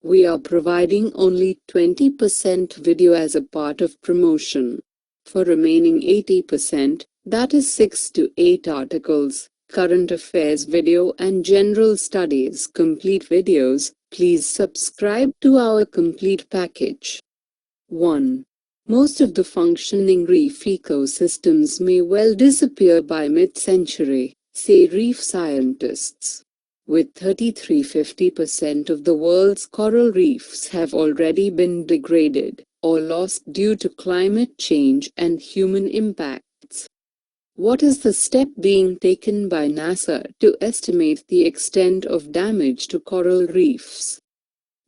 We are providing only 20% video as a part of promotion. For remaining 80%, that is 6 to 8 articles, current affairs video and general studies complete videos, please subscribe to our complete package. 1. Most of the functioning reef ecosystems may well disappear by mid-century, say reef scientists. With 33–50% of the world's coral reefs have already been degraded or lost due to climate change and human impacts. What is the step being taken by NASA to estimate the extent of damage to coral reefs?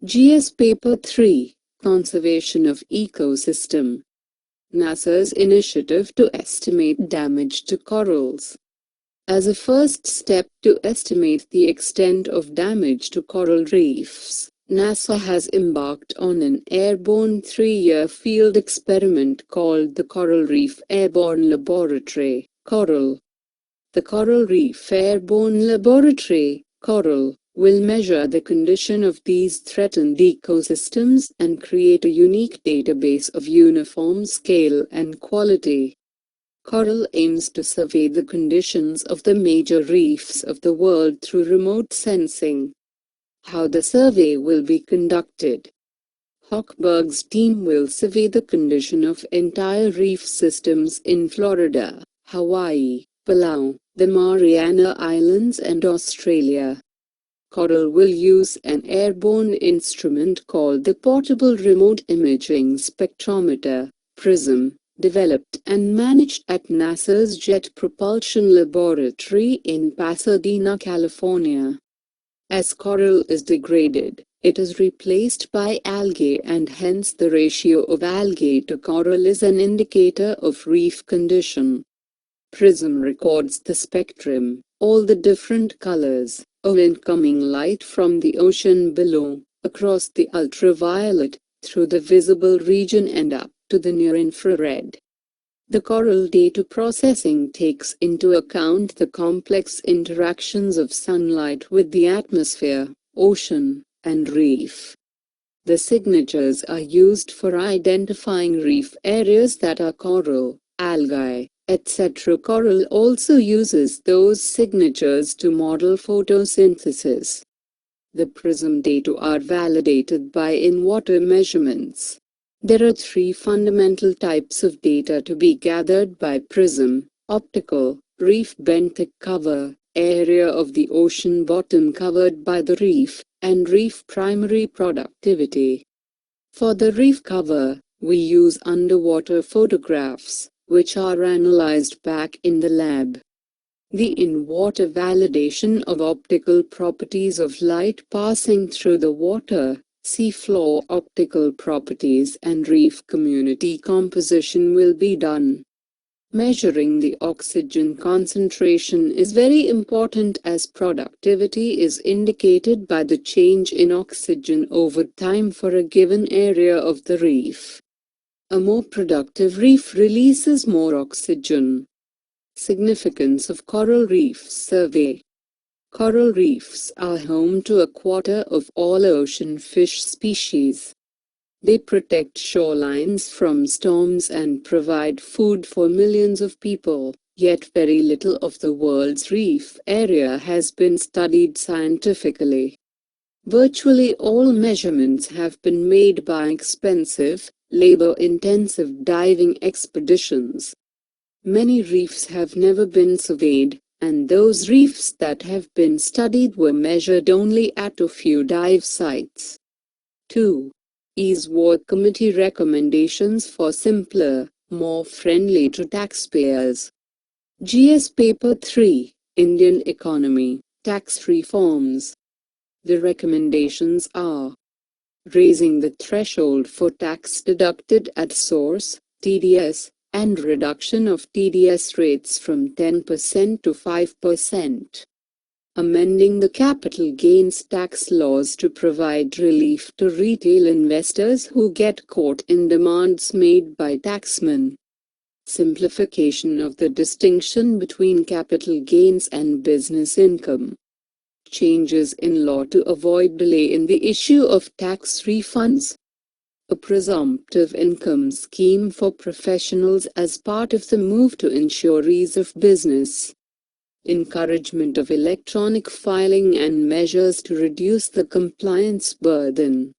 GS Paper 3, Conservation of Ecosystem. NASA's initiative to estimate damage to corals. As a first step to estimate the extent of damage to coral reefs, NASA has embarked on an airborne 3-year field experiment called the Coral Reef Airborne Laboratory, CORAL. The Coral Reef Airborne Laboratory, CORAL, will measure the condition of these threatened ecosystems and create a unique database of uniform scale and quality. CORAL aims to survey the conditions of the major reefs of the world through remote sensing. How the survey will be conducted. Hochberg's team will survey the condition of entire reef systems in Florida, Hawaii, Palau, the Mariana Islands and Australia. CORAL will use an airborne instrument called the Portable Remote Imaging Spectrometer, PRISM, developed and managed at NASA's Jet Propulsion Laboratory in Pasadena, California. As coral is degraded, it is replaced by algae, and hence the ratio of algae to coral is an indicator of reef condition. PRISM records the spectrum, all the different colors, of incoming light from the ocean below, across the ultraviolet, through the visible region and up to the near-infrared. The coral data processing takes into account the complex interactions of sunlight with the atmosphere, ocean, and reef. The signatures are used for identifying reef areas that are coral, algae, etc. Coral also uses those signatures to model photosynthesis. The PRISM data are validated by in-water measurements. There are 3 fundamental types of data to be gathered by PRISM: optical, reef benthic cover, area of the ocean bottom covered by the reef, and reef primary productivity. For the reef cover, we use underwater photographs, which are analyzed back in the lab. The in-water validation of optical properties of light passing through the water, seafloor optical properties and reef community composition will be done. Measuring the oxygen concentration is very important, as productivity is indicated by the change in oxygen over time for a given area of the reef. A more productive reef releases more oxygen. Significance of coral reef survey. Coral reefs are home to a quarter of all ocean fish species. They protect shorelines from storms and provide food for millions of people, yet very little of the world's reef area has been studied scientifically. Virtually all measurements have been made by expensive, labor-intensive diving expeditions. Many reefs have never been surveyed, and those reefs that have been studied were measured only at a few dive sites. 2. EASWORD Committee recommendations for simpler, more friendly to taxpayers. GS Paper 3, Indian Economy, Tax Reforms. The recommendations are: raising the threshold for tax deducted at source, TDS, and reduction of TDS rates from 10% to 5%. Amending the capital gains tax laws to provide relief to retail investors who get caught in demands made by taxmen. Simplification of the distinction between capital gains and business income. changes in law to avoid delay in the issue of tax refunds. A presumptive income scheme for professionals as part of the move to ensure ease of business. Encouragement of electronic filing and measures to reduce the compliance burden.